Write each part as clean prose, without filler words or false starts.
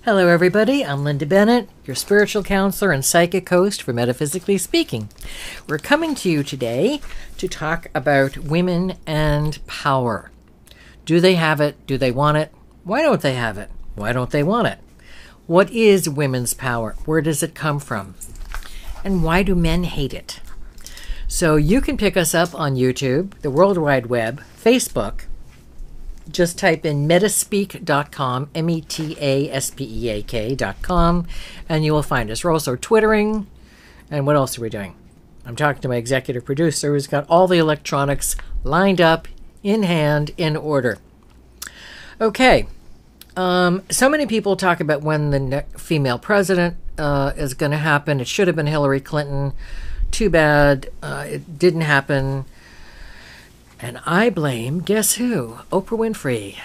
Hello everybody, I'm Linda Bennett, your spiritual counselor and psychic host for Metaphysically Speaking. We're coming to you today to talk about women and power. Do they have it? Do they want it? Why don't they have it? Why don't they want it? What is women's power? Where does it come from? And why do men hate it? So you can pick us up on YouTube, the World Wide Web, Facebook. Just type in metaspeak.com, metaspeak.com, and you will find us. We're also Twittering, and what else are we doing? I'm talking to my executive producer who's got all the electronics lined up, in hand, in order. Okay, so many people talk about when the female president is going to happen. It should have been Hillary Clinton. Too bad it didn't happen. And I blame, guess who? Oprah Winfrey.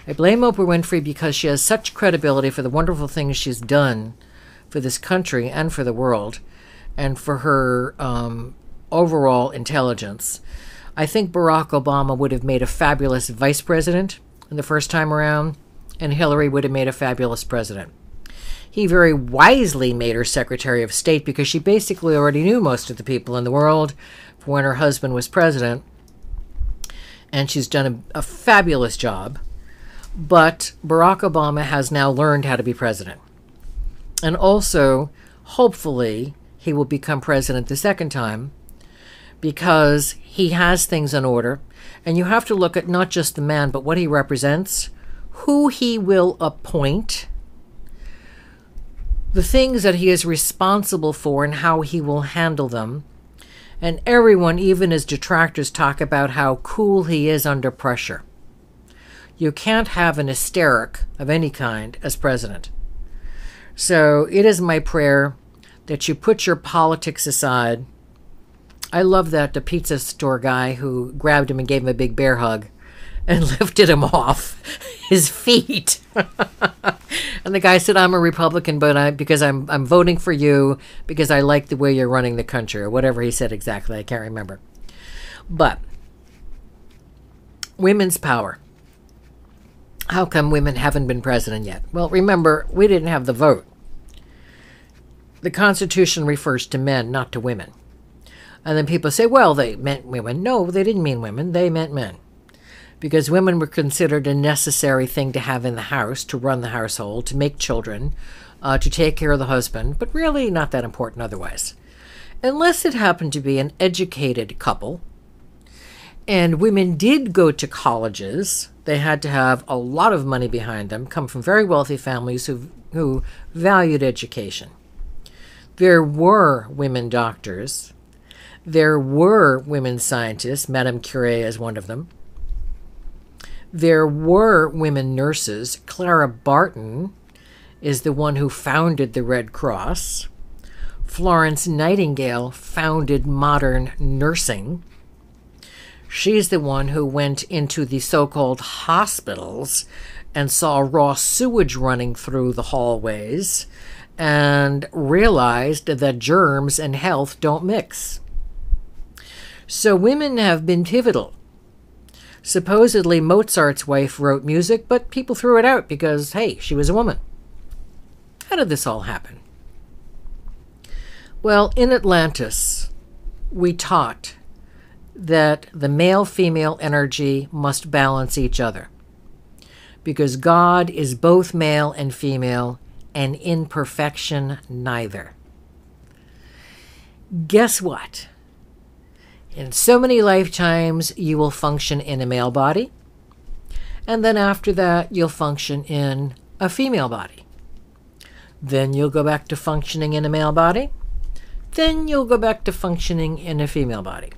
I blame Oprah Winfrey because she has such credibility for the wonderful things she's done for this country and for the world, and for her overall intelligence. I think Barack Obama would have made a fabulous vice president in the first time around, and Hillary would have made a fabulous president. He very wisely made her Secretary of State because she basically already knew most of the people in the world when her husband was president, and she's done a fabulous job. But Barack Obama has now learned how to be president. And also, hopefully, he will become president the second time because he has things in order. And you have to look at not just the man, but what he represents, who he will appoint, the things that he is responsible for and how he will handle them. And everyone, even his detractors, talk about how cool he is under pressure. You can't have an hysteric of any kind as president. So it is my prayer that you put your politics aside. I love that the pizza store guy who grabbed him and gave him a big bear hug and lifted him off his feet. And the guy said, I'm a Republican, but because I'm voting for you because I like the way you're running the country, or whatever he said exactly. I can't remember. But women's power. How come women haven't been president yet? Well, remember, we didn't have the vote. The Constitution refers to men, not to women. And then people say, well, they meant women. No, they didn't mean women. They meant men. Because women were considered a necessary thing to have in the house, to run the household, to make children, to take care of the husband, but really not that important otherwise. Unless it happened to be an educated couple, and women did go to colleges. They had to have a lot of money behind them, come from very wealthy families who valued education. There were women doctors. There were women scientists. Madame Curie is one of them. There were women nurses. Clara Barton is the one who founded the Red Cross. Florence Nightingale founded modern nursing. She's the one who went into the so-called hospitals and saw raw sewage running through the hallways and realized that germs and health don't mix. So women have been pivotal. Supposedly Mozart's wife wrote music, but people threw it out because, hey, she was a woman. How did this all happen? Well, in Atlantis, we taught that the male-female energy must balance each other because God is both male and female, and in perfection neither. Guess what? In so many lifetimes, you will function in a male body, and then after that, you'll function in a female body. Then you'll go back to functioning in a male body. Then you'll go back to functioning in a female body.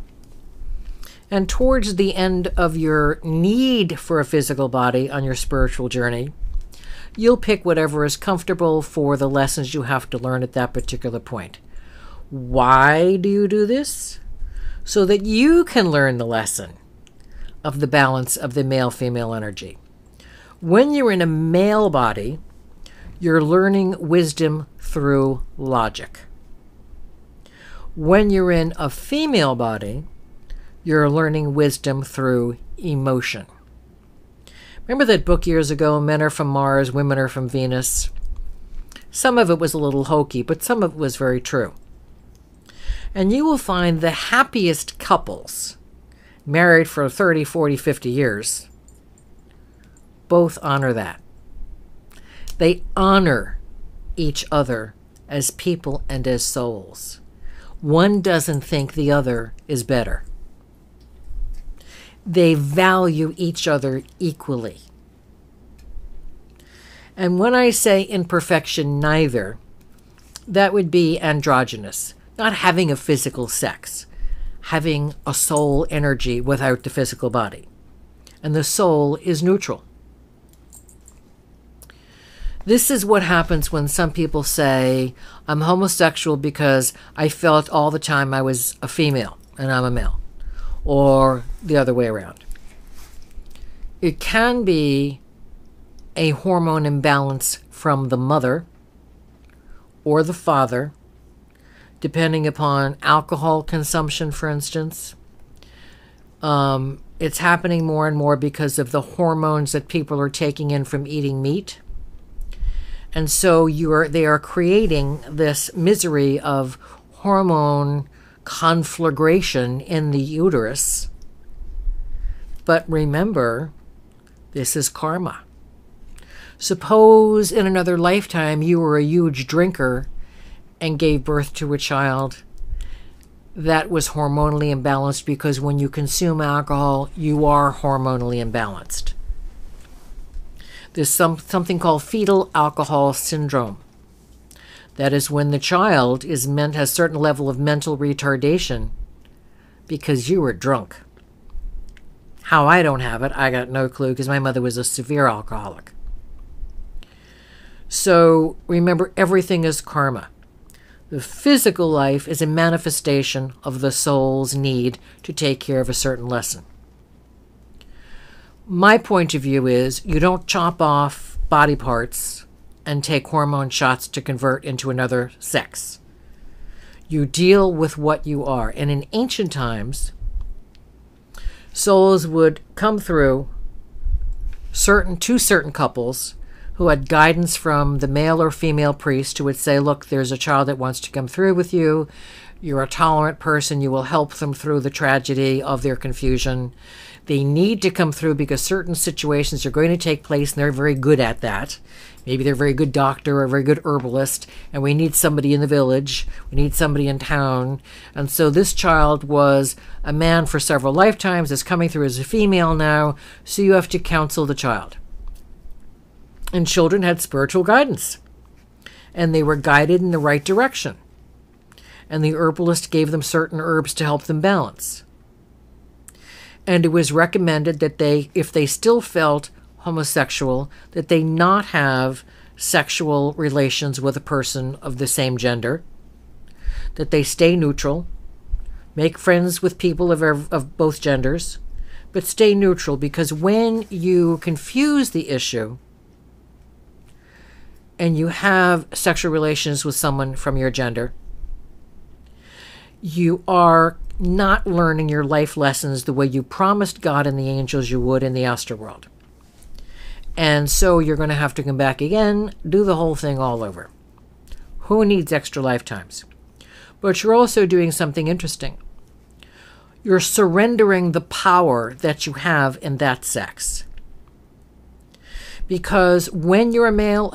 And towards the end of your need for a physical body on your spiritual journey, you'll pick whatever is comfortable for the lessons you have to learn at that particular point. Why do you do this? So that you can learn the lesson of the balance of the male-female energy. When you're in a male body, you're learning wisdom through logic. When you're in a female body, you're learning wisdom through emotion. Remember that book years ago, Men Are From Mars, Women Are From Venus? Some of it was a little hokey, but some of it was very true. And you will find the happiest couples, married for 30, 40, 50 years, both honor that. They honor each other as people and as souls. One doesn't think the other is better. They value each other equally. And when I say imperfection neither, that would be androgynous, not having a physical sex, having a soul energy without the physical body. And the soul is neutral. This is what happens when some people say, I'm homosexual because I felt all the time I was a female and I'm a male, or the other way around. It can be a hormone imbalance from the mother or the father, depending upon alcohol consumption, for instance. It's happening more and more because of the hormones that people are taking in from eating meat. And so they are creating this misery of hormone conflagration in the uterus. But remember, this is karma. Suppose in another lifetime you were a huge drinker and gave birth to a child that was hormonally imbalanced, because when you consume alcohol, you are hormonally imbalanced. There's something called fetal alcohol syndrome. That is when the child has a certain level of mental retardation because you were drunk. How I don't have it, I got no clue, because my mother was a severe alcoholic. So remember, everything is karma. The physical life is a manifestation of the soul's need to take care of a certain lesson. My point of view is you don't chop off body parts and take hormone shots to convert into another sex. You deal with what you are. And in ancient times, souls would come through to certain couples who had guidance from the male or female priest, who would say, look, there's a child that wants to come through with you. You're a tolerant person. You will help them through the tragedy of their confusion. They need to come through because certain situations are going to take place, and they're very good at that. Maybe they're a very good doctor or a very good herbalist, and we need somebody in the village. We need somebody in town. And so this child was a man for several lifetimes, is coming through as a female now, so you have to counsel the child. And children had spiritual guidance, and they were guided in the right direction. And the herbalist gave them certain herbs to help them balance. And it was recommended that if they still felt homosexual, that they not have sexual relations with a person of the same gender, that they stay neutral, make friends with people of both genders, but stay neutral, because when you confuse the issue and you have sexual relations with someone from your gender, you are not learning your life lessons the way you promised God and the angels you would in the astral world. And so you're going to have to come back again, do the whole thing all over. Who needs extra lifetimes? But you're also doing something interesting. You're surrendering the power that you have in that sex. Because when you're a male,